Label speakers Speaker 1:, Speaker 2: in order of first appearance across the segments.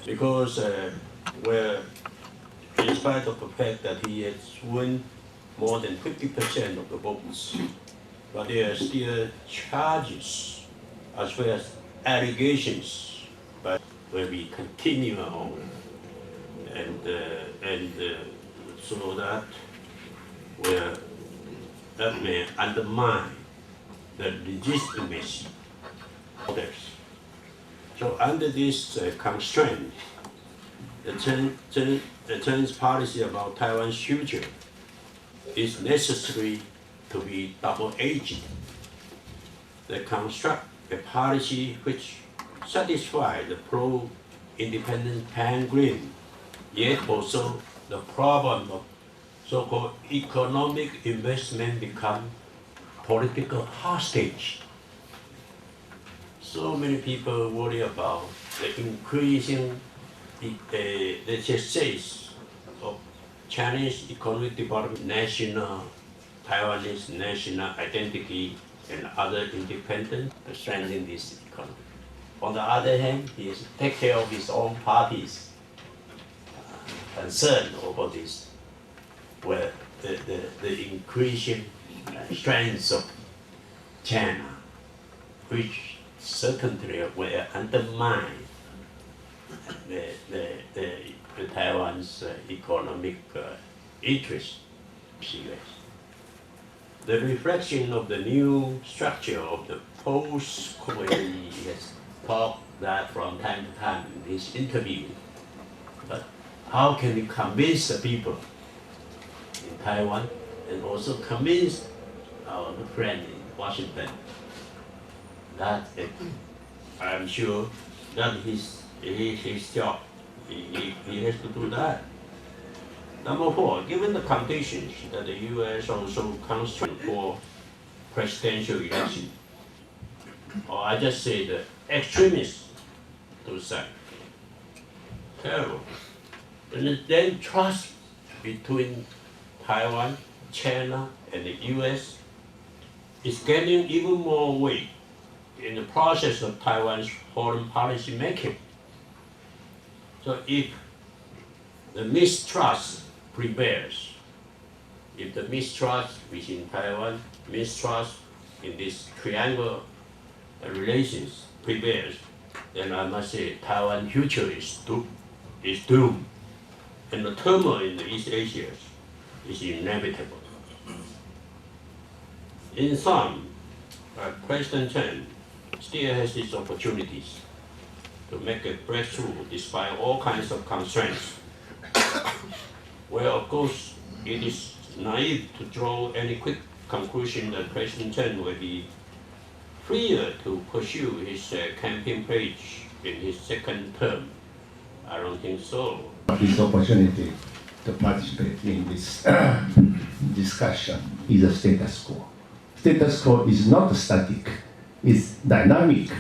Speaker 1: Because well, in spite of the fact that he has won more than 50% of the votes, but there are still charges as well as allegations, but will be continue on, and so that may undermine the legitimacy of others. So under this constraint, the Chinese policy about Taiwan's future is necessary to be double-edged. They construct a policy which satisfies the pro-independent Pan-Green, yet also the problem of so-called economic investment become political hostage. So many people worry about the increasing the success of Chinese economic development, Taiwanese national identity, and other independence to strengthen this economy. On the other hand, he has to take care of his own party's concern over this, where the increasing strength of China, which certainly will undermine the Taiwan's economic interest. The reflection of the new structure of the post-COVID, he has talked that from time to time in his interview. But how can we convince the people in Taiwan and also convince our friend in Washington that I'm sure that his job, he has to do that. Number 4, given the conditions that the U.S. also constrained for presidential election, or I just say the extremists to say, terrible. And then trust between Taiwan, China, and the U.S. is getting even more weight in the process of Taiwan's foreign policy making. So if the mistrust prevails, if the mistrust within Taiwan, mistrust in this triangle relations prevails, then I must say Taiwan's future is doomed. And the turmoil in the East Asia is inevitable. In sum, President Chen still has these opportunities to make a breakthrough despite all kinds of constraints. Well, of course, it is naive to draw any quick conclusion that President Chen will be freer to pursue his campaign pledge in his second term. I don't think so.
Speaker 2: This opportunity to participate in this discussion is a status quo. Status quo is not static, it's dynamic.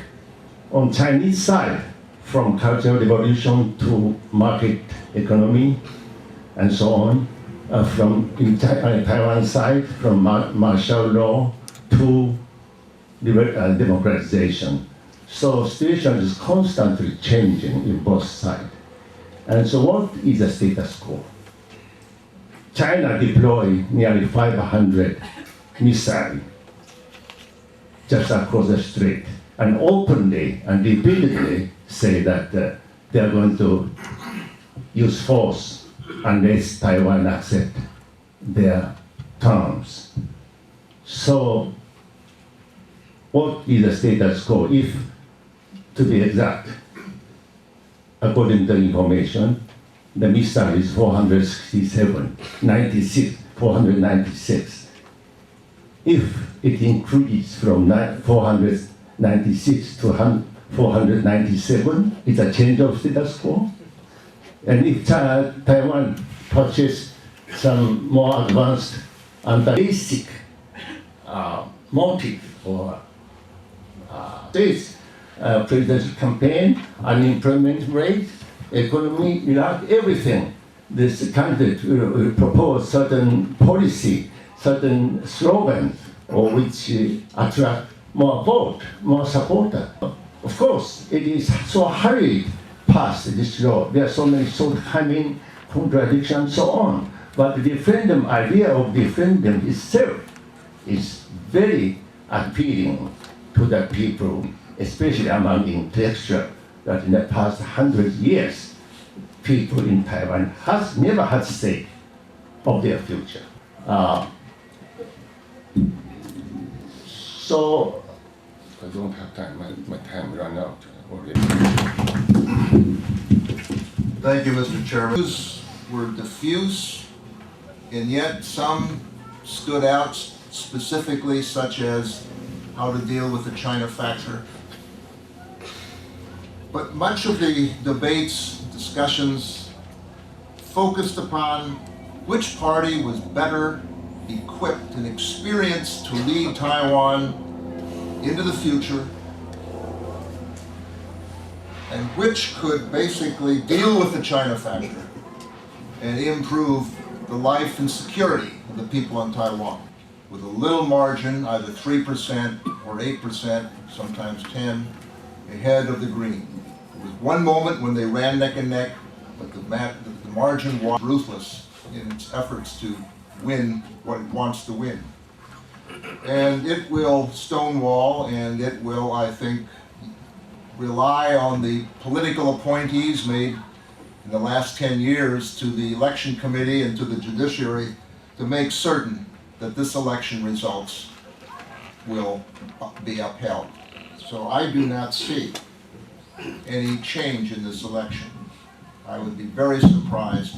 Speaker 2: On Chinese side, from cultural revolution to market economy and so on, from Taiwan side, from martial law to democratization. So situation is constantly changing in both sides. And so what is the status quo? China deployed nearly 500 missiles just across the strait, and openly and repeatedly say that they are going to use force unless Taiwan accepts their terms. So what is the status quo? If, to be exact, according to information, the missile is 496. If it increases from 496 to 497, it's a change of status quo. And if Taiwan purchases some more advanced and basic motive for this presidential campaign, unemployment rate, economy, Iraq, everything, this candidate will propose certain policy, certain slogans, or which attract more vote, more supporter. Of course, it is so hurried past this law. There are so many shortcomings, contradictions, so on. But the referendum idea of the referendum itself is very appealing to the people, especially among intellectuals, that in the past 100 years, people in Taiwan has never had say of their future. So, I don't have time, my time ran out already.
Speaker 3: Thank you, Mr. Chairman. Views were diffuse, and yet some stood out specifically, such as how to deal with the China factor. But much of the debates, discussions, focused upon which party was better equipped and experienced to lead Taiwan into the future, and which could basically deal with the China factor and improve the life and security of the people in Taiwan with a little margin, either 3% or 8%, sometimes 10%, ahead of the Green. There was one moment when they ran neck and neck, but the margin was ruthless in its efforts to win what it wants to win. And it will stonewall, and it will, I think, rely on the political appointees made in the last 10 years to the election committee and to the judiciary to make certain that this election results will be upheld. So I do not see any change in this election. I would be very surprised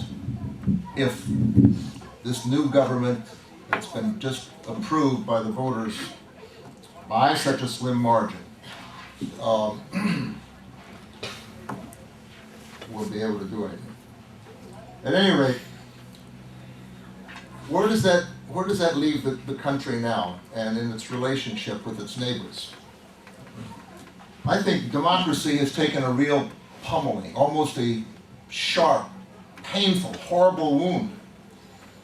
Speaker 3: if this new government that's been just approved by the voters by such a slim margin will be able to do anything. At any rate, where does that leave the country now and in its relationship with its neighbors? I think democracy has taken a real pummeling, almost a sharp, painful, horrible wound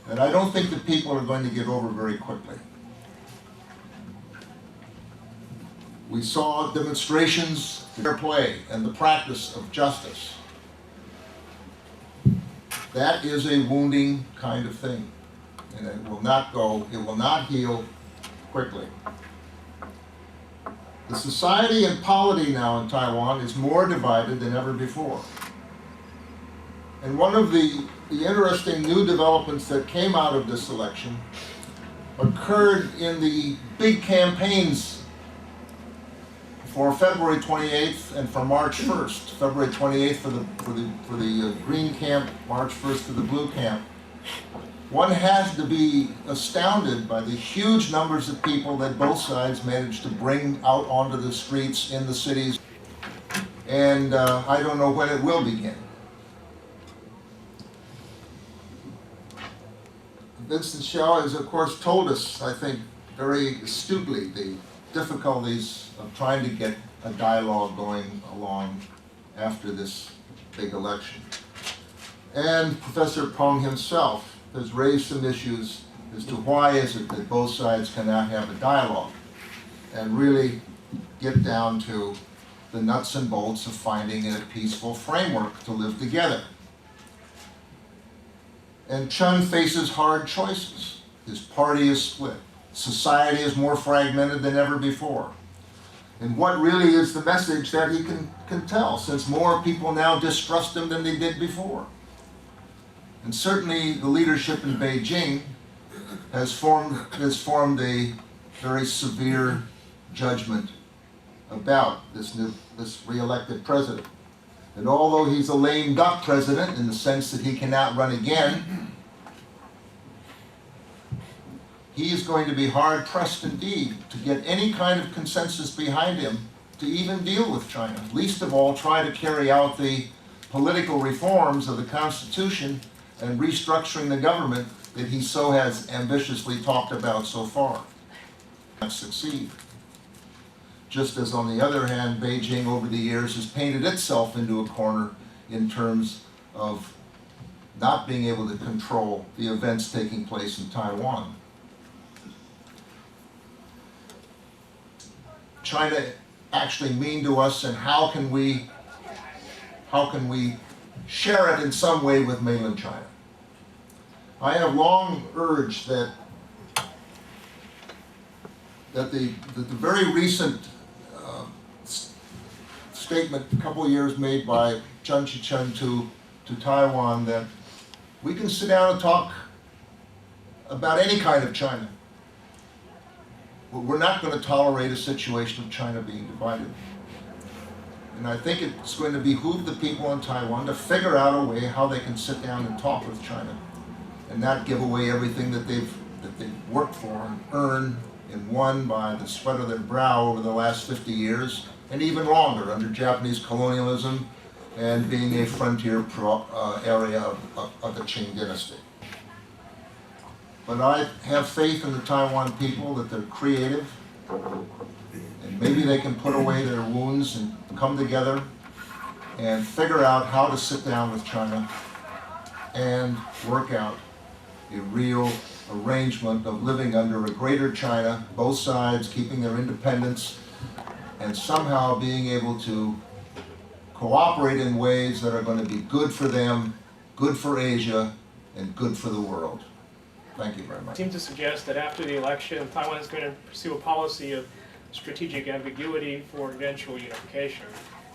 Speaker 3: that I don't think that people are going to get over very quickly. We saw demonstrations, fair play, and the practice of justice. That is a wounding kind of thing, and it will not heal quickly. The society and polity now in Taiwan is more divided than ever before. And one of the interesting new developments that came out of this election occurred in the big campaigns for February 28th and for March 1st. February 28th for the green camp, March 1st for the blue camp. One has to be astounded by the huge numbers of people that both sides managed to bring out onto the streets in the cities. And I don't know when it will begin. Vincent Siew has, of course, told us, I think, very astutely, the difficulties of trying to get a dialogue going along after this big election. And Professor Peng himself has raised some issues as to why is it that both sides cannot have a dialogue and really get down to the nuts and bolts of finding a peaceful framework to live together. And Chun faces hard choices. His party is split. Society is more fragmented than ever before. And what really is the message that he can tell, since more people now distrust him than they did before? And certainly the leadership in Beijing has formed a very severe judgment about this re-elected president. And although he's a lame duck president in the sense that he cannot run again, he is going to be hard-pressed indeed to get any kind of consensus behind him to even deal with China. Least of all, try to carry out the political reforms of the Constitution and restructuring the government that he so has ambitiously talked about so far. Not succeed. Just as, on the other hand, Beijing over the years has painted itself into a corner in terms of not being able to control the events taking place in Taiwan. China actually mean to us, and how can we share it in some way with mainland China? I have long urged that the very recent statement a couple of years made by Chen Chi-chen to Taiwan, that we can sit down and talk about any kind of China. We're not going to tolerate a situation of China being divided. And I think it's going to behoove the people in Taiwan to figure out a way how they can sit down and talk with China and not give away everything that they've worked for and earned and won by the sweat of their brow over the last 50 years, and even longer under Japanese colonialism and being a frontier area of the Qing dynasty. But I have faith in the Taiwan people that they're creative, and maybe they can put away their wounds and come together and figure out how to sit down with China and work out a real arrangement of living under a greater China, both sides keeping their independence and somehow being able to cooperate in ways that are going to be good for them, good for Asia, and good for the world. Thank you very much.
Speaker 4: It seems to suggest that after the election, Taiwan is going to pursue a policy of strategic ambiguity for eventual unification.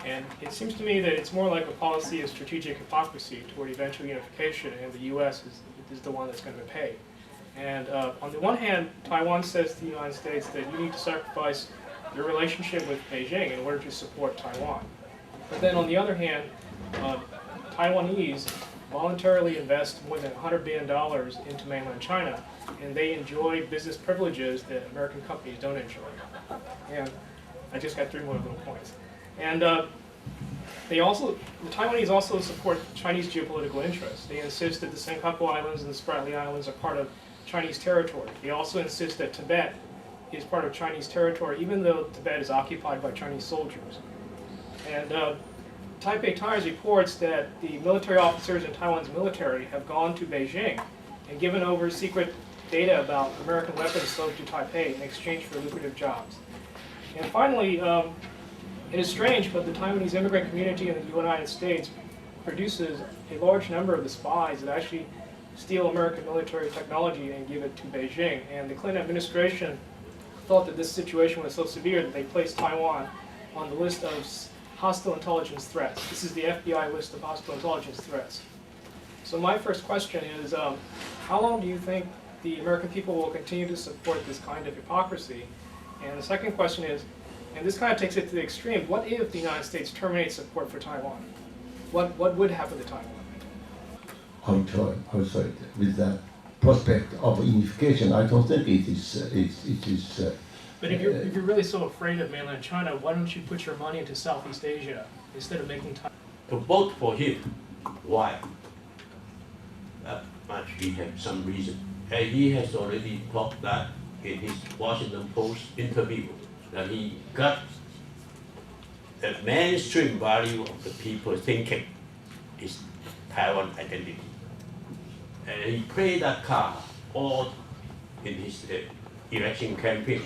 Speaker 4: And it seems to me that it's more like a policy of strategic hypocrisy toward eventual unification, and the U.S. is the one that's going to pay. And on the one hand, Taiwan says to the United States that you need to sacrifice your relationship with Beijing in order to support Taiwan. But then on the other hand, Taiwanese voluntarily invest more than $100 billion into mainland China, and they enjoy business privileges that American companies don't enjoy. And I just got 3 more little points. And the Taiwanese also support Chinese geopolitical interests. They insist that the Senkaku Islands and the Spratly Islands are part of Chinese territory. They also insist that Tibet is part of Chinese territory, even though Tibet is occupied by Chinese soldiers. And Taipei Times reports that the military officers in Taiwan's military have gone to Beijing and given over secret data about American weapons sold to Taipei in exchange for lucrative jobs. And finally, it is strange, but the Taiwanese immigrant community in the United States produces a large number of the spies that actually steal American military technology and give it to Beijing. And the Clinton administration thought that this situation was so severe that they placed Taiwan on the list of hostile intelligence threats. This is the FBI list of hostile intelligence threats. So my first question is, how long do you think the American people will continue to support this kind of hypocrisy? And the second question is, and this kind of takes it to the extreme, what if the United States terminates support for Taiwan? What would happen to Taiwan?
Speaker 2: Also, with that prospect of unification, I don't think it is.
Speaker 4: But if you're really so afraid of mainland China, why don't you put your money into Southeast Asia instead of making Taiwan?
Speaker 1: To vote for him. Why? That much he has some reason. And he has already talked that in his Washington Post interview, that he got the mainstream value of the people thinking is Taiwan identity. And he played that card all in his election campaign.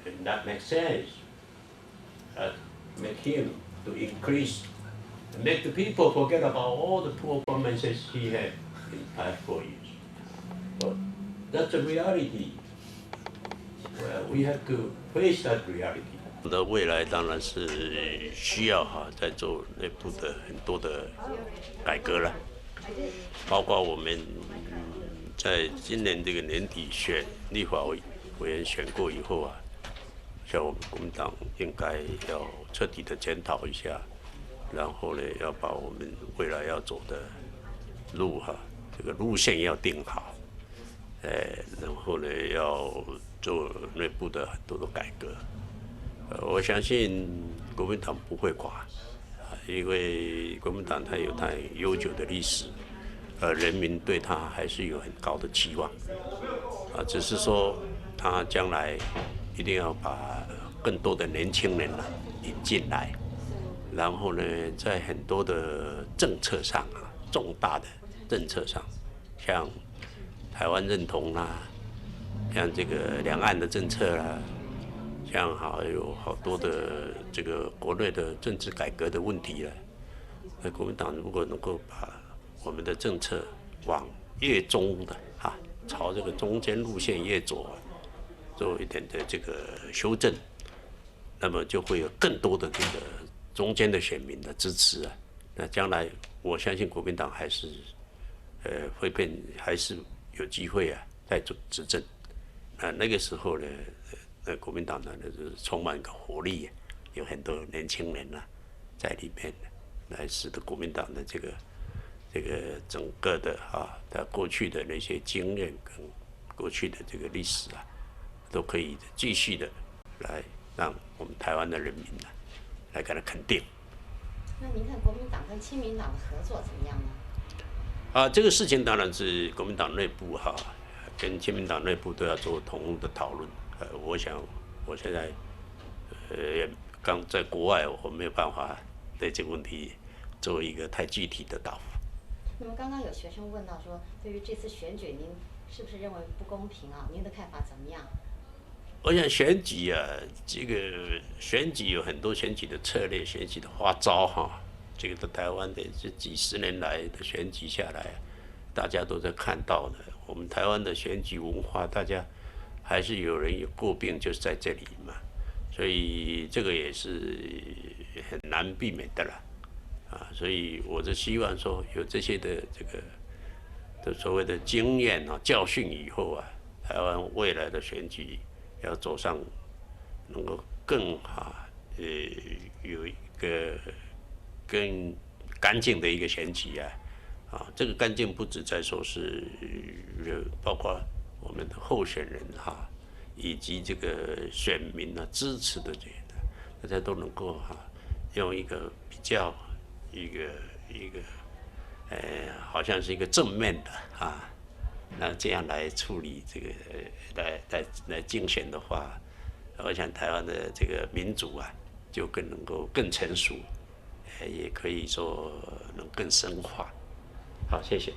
Speaker 1: And that makes sense. Make him to increase, make the people forget about all the poor promises he had in the past 4 years. But that's a reality. Well, we have to face that reality.
Speaker 5: 我们的未来当然是需要在做内部的很多的改革了，包括我们在今年这个年底选立法委员选过以后像我们国民党应该要彻底的检讨一下，然后呢，要把我们未来要走的路这个路线要定好，然后呢要做内部的很多的改革。我相信国民党不会垮，因为国民党它有它悠久的历史，人民对它还是有很高的期望，只是说它将来一定要把更多的年轻人引进来，然后呢，在很多的政策上重大的政策上，像台湾认同啦，像这个两岸的政策啦。像还有好多的这个国内的政治改革的问题了。那国民党如果能够把我们的政策往越中的朝这个中间路线越走，做一点的这个修正，那么就会有更多的这个中间的选民的支持啊。那将来我相信国民党还是还是有机会再做执政。那个时候呢，国民党呢就是充满个活力，有很多年轻人在里面，来使得国民党的这个整个的它过去的那些经验跟过去的这个历史都可以继续的来让我们台湾的人民来给他肯定。
Speaker 6: 那您看国民党跟亲民党的合作怎么样呢？
Speaker 5: 这个事情当然是国民党内部跟亲民党内部都要做同步的讨论。我想我现在刚在国外，我没有办法对这个问题做一个太具体的答复。
Speaker 6: 那么刚刚有学生问到说，对于这次选举，您是不是认为不公平您的看法怎么样？
Speaker 5: 我想选举这个选举有很多选举的策略、选举的花招这个在台湾的这几十年来的选举下来，大家都在看到的。我们台湾的选举文化，大家还是有人有诟病，就是在这里嘛。所以这个也是很难避免的啦。所以我就希望说，有这些的这个所谓的经验教训以后台湾未来的选举要走上能够更有一个更干净的一个选举这个干净不只在说是包括我们的候选人以及这个选民支持的这些大家都能够用一个比较一个好像是一个正面的那这样来处理这个来竞选的话，我想台湾的这个民主就能够更成熟，也可以说能更深化。好，谢谢。